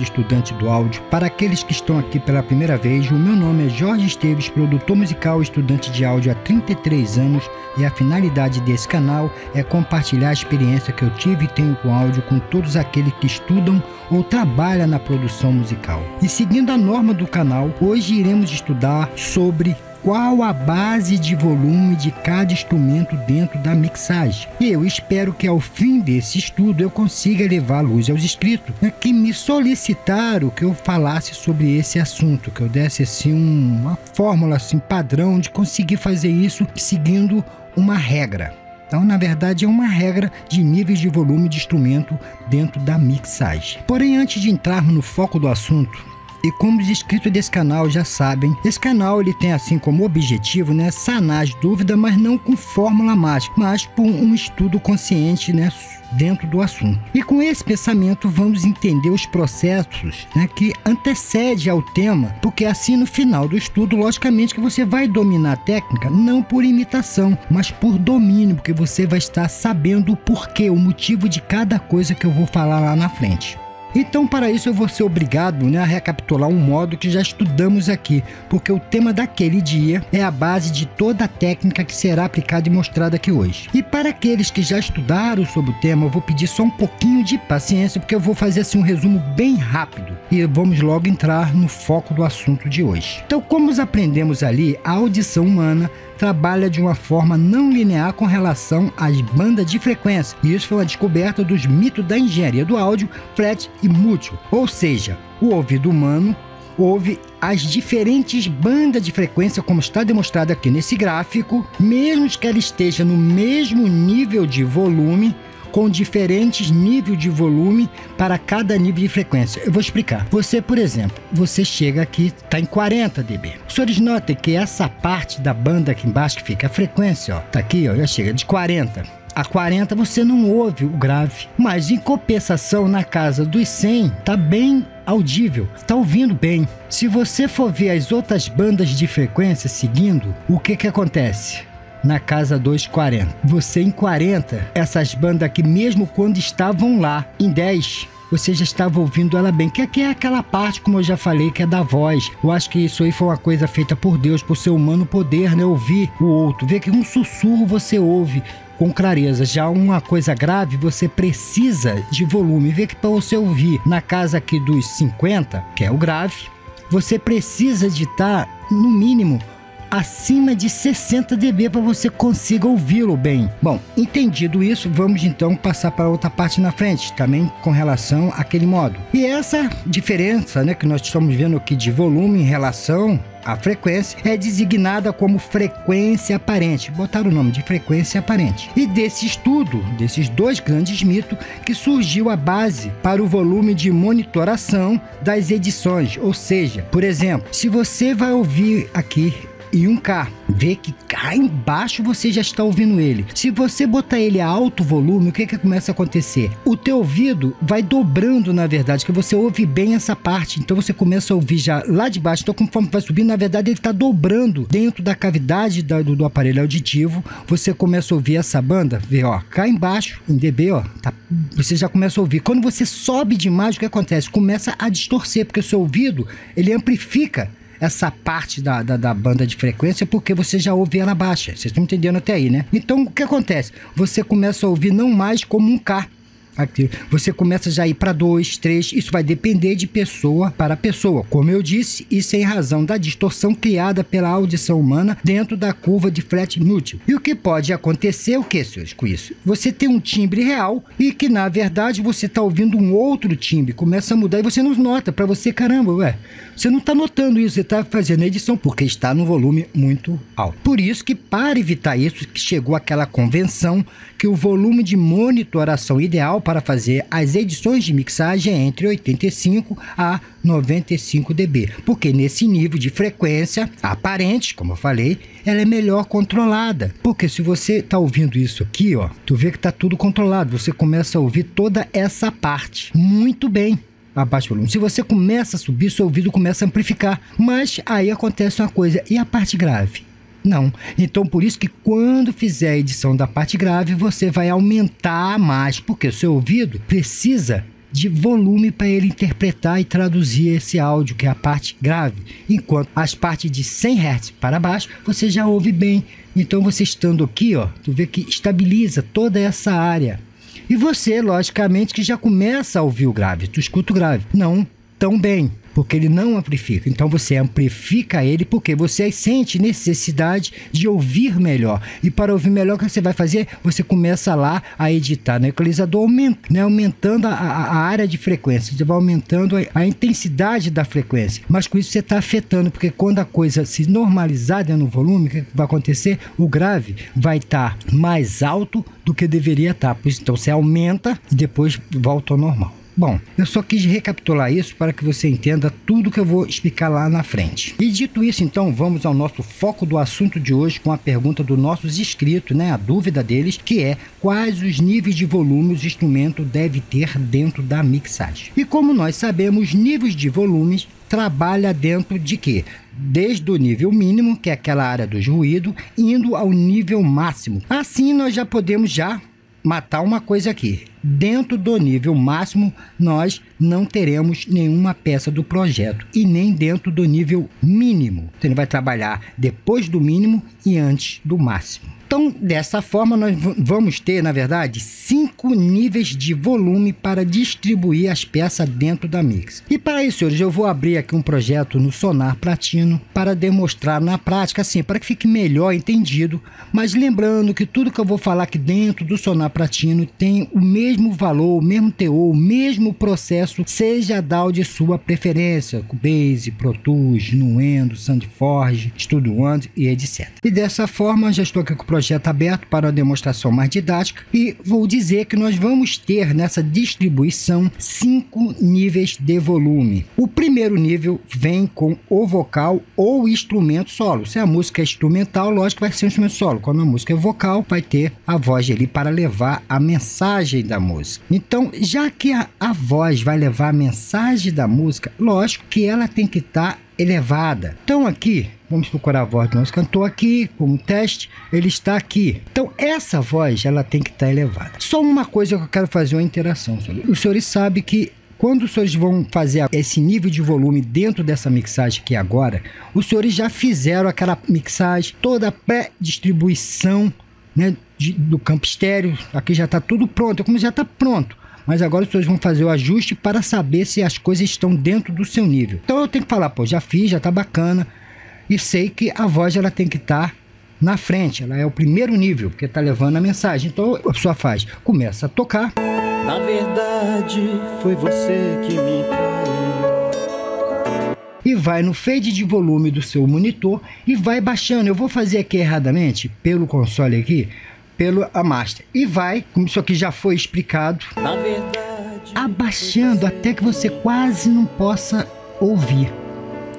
estudante do áudio. Para aqueles que estão aqui pela primeira vez, o meu nome é Jorge Esteves, produtor musical, estudante de áudio há 33 anos, e a finalidade desse canal é compartilhar a experiência que eu tive e tenho com áudio com todos aqueles que estudam ou trabalham na produção musical. E seguindo a norma do canal, hoje iremos estudar sobre qual a base de volume de cada instrumento dentro da mixagem. E eu espero que ao fim desse estudo eu consiga levar a luz aos inscritos que me solicitaram que eu falasse sobre esse assunto, que eu desse assim uma fórmula assim, padrão de conseguir fazer isso seguindo uma regra. Então, na verdade, é uma regra de níveis de volume de instrumento dentro da mixagem. Porém, antes de entrarmos no foco do assunto, e como os inscritos desse canal já sabem, esse canal ele tem assim como objetivo, sanar as dúvidas, mas não com fórmula mágica, mas por um estudo consciente, dentro do assunto. E com esse pensamento vamos entender os processos, que antecedem ao tema, porque assim no final do estudo, logicamente que você vai dominar a técnica, não por imitação, mas por domínio, porque você vai estar sabendo o porquê, o motivo de cada coisa que eu vou falar lá na frente. Então, para isso, eu vou ser obrigado a recapitular um modo que já estudamos aqui, porque o tema daquele dia é a base de toda a técnica que será aplicada e mostrada aqui hoje. E para aqueles que já estudaram sobre o tema, eu vou pedir só um pouquinho de paciência, porque eu vou fazer assim um resumo bem rápido e vamos logo entrar no foco do assunto de hoje. Então, como aprendemos ali, a audição humana trabalha de uma forma não linear com relação às bandas de frequência. E isso foi uma descoberta dos mitos da engenharia do áudio, Fret e Mútual. Ou seja, o ouvido humano ouve as diferentes bandas de frequência, como está demonstrado aqui nesse gráfico, mesmo que ela esteja no mesmo nível de volume, com diferentes níveis de volume para cada nível de frequência. Eu vou explicar. Você, por exemplo, você chega aqui, está em 40 dB. Os senhores notem que essa parte da banda aqui embaixo que fica a frequência, está aqui, já chega de 40. A 40 você não ouve o grave, mas em compensação na casa dos 100 está bem audível, está ouvindo bem. Se você for ver as outras bandas de frequência seguindo, o que acontece? Na casa 240. Você em 40, essas bandas aqui, mesmo quando estavam lá em 10, você já estava ouvindo ela bem, que aqui é aquela parte, como eu já falei, que é da voz. Eu acho que isso aí foi uma coisa feita por Deus, por ser humano poder, ouvir o outro. Ver que um sussurro você ouve com clareza, já uma coisa grave você precisa de volume. Vê que para você ouvir na casa aqui dos 50, que é o grave, você precisa de estar no mínimo acima de 60 dB para você consiga ouvi-lo bem. Bom, entendido isso, vamos então passar para outra parte na frente, também com relação àquele modo. E essa diferença que nós estamos vendo aqui de volume em relação à frequência é designada como frequência aparente. Botaram o nome de frequência aparente. E desse estudo, desses dois grandes mitos, que surgiu a base para o volume de monitoração das edições. Ou seja, por exemplo, se você vai ouvir aqui e um K, vê que cá embaixo você já está ouvindo ele. Se você botar ele a alto volume, o que começa a acontecer? O teu ouvido vai dobrando, na verdade, que você ouve bem essa parte. Então você começa a ouvir já lá de baixo. Então conforme vai subindo, na verdade ele está dobrando dentro da cavidade do aparelho auditivo. Você começa a ouvir essa banda, vê, cá embaixo, em dB, você já começa a ouvir. Quando você sobe demais, o que acontece? Começa a distorcer, porque o seu ouvido, ele amplifica essa parte da banda de frequência, porque você já ouve ela baixa. Vocês estão entendendo até aí, Então, o que acontece? Você começa a ouvir não mais como um K. Aqui, você começa já a ir para 2, 3, isso vai depender de pessoa para pessoa. Como eu disse, isso é em razão da distorção criada pela audição humana dentro da curva de Fret Mútual. E o que pode acontecer, senhores, com isso? Você tem um timbre real e que, na verdade, você está ouvindo um outro timbre, começa a mudar e você não nota. Para você, caramba, você não está notando isso, você está fazendo a edição, porque está no volume muito alto. Por isso que, para evitar isso, que chegou aquela convenção que o volume de monitoração ideal para fazer as edições de mixagem é entre 85 a 95 dB, porque nesse nível de frequência aparente, como eu falei, ela é melhor controlada. Porque se você está ouvindo isso aqui, tu vê que está tudo controlado, você começa a ouvir toda essa parte muito bem. Abaixo volume. Se você começa a subir, seu ouvido começa a amplificar. Mas aí acontece uma coisa, e a parte grave? Não. Então, por isso que quando fizer a edição da parte grave, você vai aumentar mais, porque o seu ouvido precisa de volume para ele interpretar e traduzir esse áudio, que é a parte grave. Enquanto as partes de 100 Hz para baixo, você já ouve bem. Então você estando aqui, ó, tu vê que estabiliza toda essa área. E você, logicamente, que já começa a ouvir o grave. Tu escuta o grave. Não tão bem, porque ele não amplifica. Então você amplifica ele porque você sente necessidade de ouvir melhor. E para ouvir melhor, o que você vai fazer? Você começa lá a editar no equalizador, aumentando a área de frequência. Você vai aumentando a intensidade da frequência. Mas com isso você está afetando, porque quando a coisa se normalizar dentro do volume, o que vai acontecer? O grave vai estar mais alto do que deveria estar. Então você aumenta e depois volta ao normal. Bom, eu só quis recapitular isso para que você entenda tudo que eu vou explicar lá na frente. E dito isso, então, vamos ao nosso foco do assunto de hoje com a pergunta dos nossos inscritos, né? A dúvida deles, que é quais os níveis de volume o instrumento deve ter dentro da mixagem. E como nós sabemos, níveis de volumes trabalha dentro de quê? Desde o nível mínimo, que é aquela área dos ruídos, indo ao nível máximo. Assim, nós já podemos matar uma coisa aqui. Dentro do nível máximo, nós não teremos nenhuma peça do projeto e nem dentro do nível mínimo. Então, ele vai trabalhar depois do mínimo e antes do máximo. Então, dessa forma, nós vamos ter, na verdade, 5 níveis de volume para distribuir as peças dentro da mix. E para isso, senhores, eu vou abrir aqui um projeto no Sonar Platino para demonstrar na prática, assim, para que fique melhor entendido. Mas lembrando que tudo que eu vou falar aqui dentro do Sonar Platino tem o mesmo valor, o mesmo teor, o mesmo processo, seja DAW de sua preferência, Cubase, Pro Tools, Nuendo, SoundForge, Studio One e etc. E dessa forma, já estou aqui com o projeto aberto para uma demonstração mais didática e vou dizer que nós vamos ter nessa distribuição 5 níveis de volume. O primeiro nível vem com o vocal ou instrumento solo. Se a música é instrumental, lógico que vai ser um instrumento solo. Quando a música é vocal, vai ter a voz ali para levar a mensagem da música. Então, já que a voz vai levar a mensagem da música, lógico que ela tem que estar elevada. Então aqui, vamos procurar a voz do nosso cantor aqui, como teste, ele está aqui. Então essa voz, ela tem que estar elevada. Só uma coisa que eu quero fazer uma interação, senhores. Os senhores sabem que quando os senhores vão fazer esse nível de volume dentro dessa mixagem aqui agora, os senhores já fizeram aquela mixagem, toda a pré-distribuição, né, do campo estéreo. Aqui já está tudo pronto, como já está pronto. Mas agora os senhores vão fazer o ajuste para saber se as coisas estão dentro do seu nível. Então eu tenho que falar, pô, já fiz, já tá bacana. E sei que a voz ela tem que estar na frente. Ela é o primeiro nível, porque tá levando a mensagem. Então a pessoa faz, começa a tocar. Na verdade, foi você que me traiu. E vai no fade de volume do seu monitor e vai baixando. Eu vou fazer aqui erradamente, pelo console aqui, pelo master, e vai, como isso aqui já foi explicado, Na verdade, abaixando até que você quase não possa ouvir.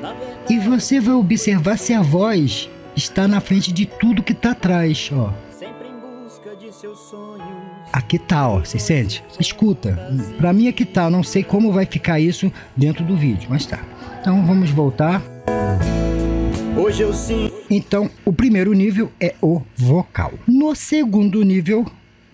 na verdade, E você vai observar se a voz está na frente de tudo que está atrás, ó. sempre em busca de seus sonhos. Aqui tá, ó, você sente? Escuta, pra mim aqui tá, eu não sei como vai ficar isso dentro do vídeo, mas tá. Então vamos voltar. Hoje eu sinto. Então, o primeiro nível é o vocal. No segundo nível,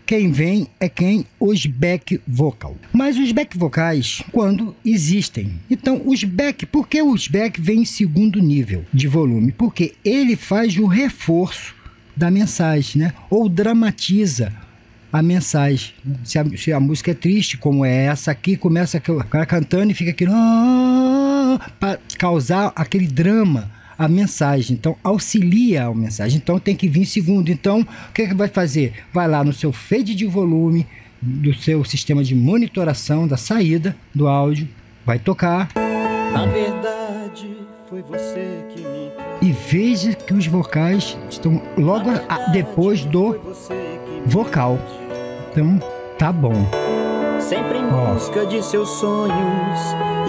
quem vem é os back vocal. Mas os back vocais, quando existem. Então, os back, por que os back vêm em segundo nível de volume? Porque ele faz o reforço da mensagem, né? Ou dramatiza a mensagem. Se a música é triste, como é essa aqui, começa o cara cantando e fica aqui para causar aquele drama, a mensagem. Então auxilia a mensagem, então tem que vir em segundo. Então o que vai fazer? Vai lá no seu fade de volume do seu sistema de monitoração da saída do áudio, vai tocar. Na verdade, foi você que me traiu. E veja que os vocais estão logo depois do vocal. Então tá bom. Sempre em busca de seus sonhos,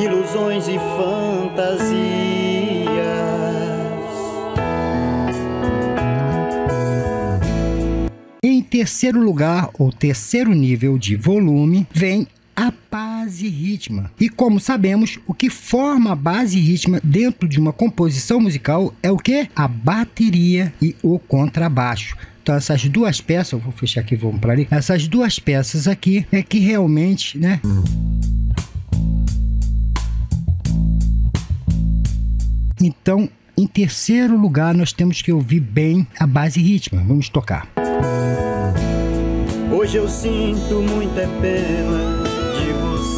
ilusões e fantasias. Em terceiro lugar, ou terceiro nível de volume, vem a base rítmica. E como sabemos, o que forma a base rítmica dentro de uma composição musical é o que? A bateria e o contrabaixo. Então essas duas peças, eu vou fechar aqui, vamos para ali. Essas duas peças aqui é que realmente, né, Então, em terceiro lugar, nós temos que ouvir bem a base rítmica. Vamos tocar. Hoje eu sinto muita pena de você.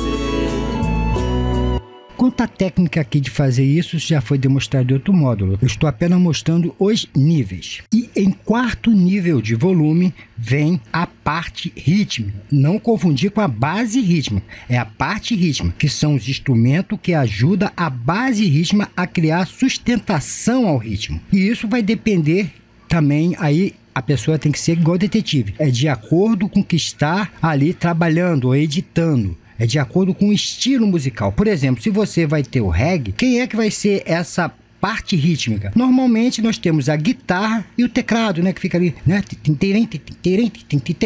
Quanto à técnica aqui de fazer isso, já foi demonstrado em outro módulo. Eu estou apenas mostrando os níveis. E em quarto nível de volume vem a parte rítmica. Não confundir com a base rítmica. É a parte rítmica, que são os instrumentos que ajudam a base rítmica a criar sustentação ao ritmo. E isso vai depender também aí. A pessoa tem que ser igual detetive. É de acordo com o que está ali trabalhando ou editando. É de acordo com o estilo musical. Por exemplo, se você vai ter o reggae, quem é que vai ser essa parte rítmica? Normalmente nós temos a guitarra e o teclado, né? Que fica ali, né?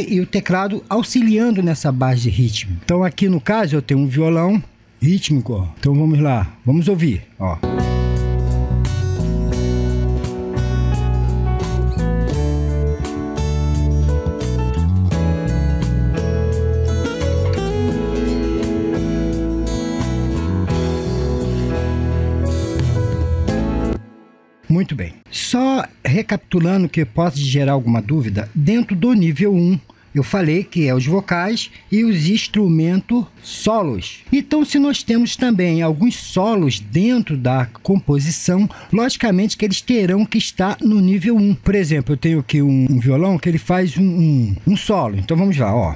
E o teclado auxiliando nessa base de ritmo. Então aqui no caso eu tenho um violão rítmico, ó. Então vamos lá, vamos ouvir, ó. Muito bem. Só recapitulando que pode gerar alguma dúvida, dentro do nível 1, eu falei que é os vocais e os instrumentos solos. Então, se nós temos também alguns solos dentro da composição, logicamente que eles terão que estar no nível 1. Por exemplo, eu tenho aqui um violão que ele faz um solo. Então, vamos lá, ó.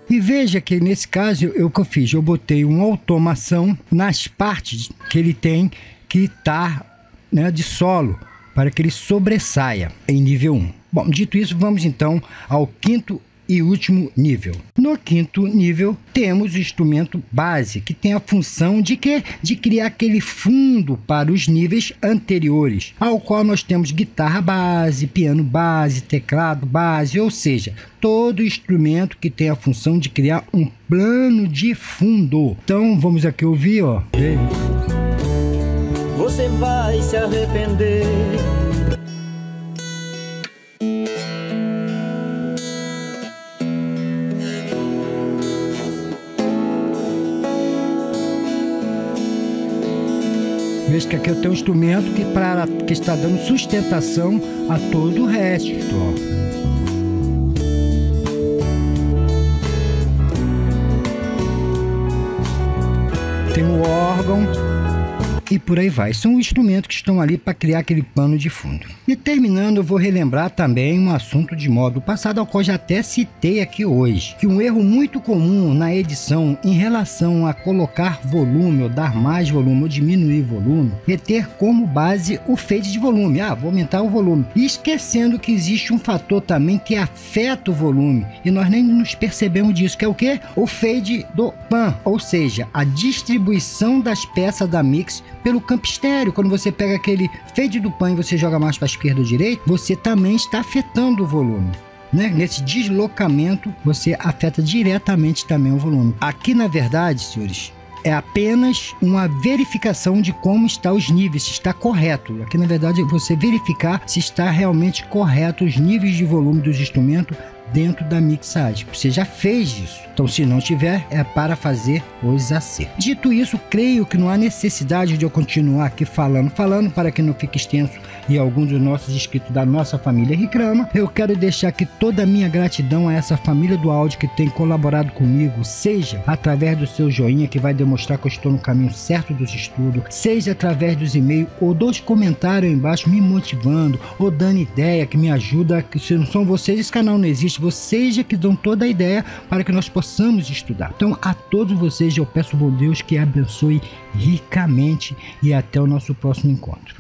E veja que nesse caso o que eu fiz, eu botei uma automação nas partes que ele tem que estar, né, de solo, para que ele sobressaia em nível 1. Bom, dito isso, vamos então ao quinto e último nível. No quinto nível temos o instrumento base, que tem a função de quê? De criar aquele fundo para os níveis anteriores, ao qual nós temos guitarra base, piano base, teclado base, ou seja, todo instrumento que tem a função de criar um plano de fundo. Então vamos aqui ouvir, ó. Você vai se arrepender. Veja que aqui eu tenho um instrumento que está dando sustentação a todo o resto. Ó. Tem o órgão e por aí vai. São instrumentos que estão ali para criar aquele pano de fundo. E terminando, eu vou relembrar também um assunto de módulo passado, ao qual já até citei aqui hoje, que um erro muito comum na edição em relação a colocar volume, ou dar mais volume, ou diminuir volume, é ter como base o fade de volume. Ah, vou aumentar o volume. E esquecendo que existe um fator também que afeta o volume, e nós nem nos percebemos disso, que é o quê? O fade do pan, ou seja, a distribuição das peças da mix pelo campo estéreo. Quando você pega aquele fade do pan e você joga mais para a esquerda ou direita, você também está afetando o volume, né? Nesse deslocamento você afeta diretamente também o volume. Aqui na verdade, senhores, é apenas uma verificação de como estão os níveis, se está correto. Aqui na verdade você verificar se está realmente correto os níveis de volume dos instrumentos dentro da mixagem. Você já fez isso. Então, se não tiver, é para fazer os acertos. Dito isso, creio que não há necessidade de eu continuar aqui falando para que não fique extenso e alguns dos nossos inscritos da nossa família reclama. Eu quero deixar aqui toda a minha gratidão a essa família do áudio que tem colaborado comigo, seja através do seu joinha, que vai demonstrar que eu estou no caminho certo dos estudos, seja através dos e-mails ou dos comentários aí embaixo me motivando ou dando ideia que me ajuda, que se não são vocês, esse canal não existe. Vocês é que dão toda a ideia para que nós possamos estudar. Então, a todos vocês eu peço, bom Deus, que abençoe ricamente e até o nosso próximo encontro.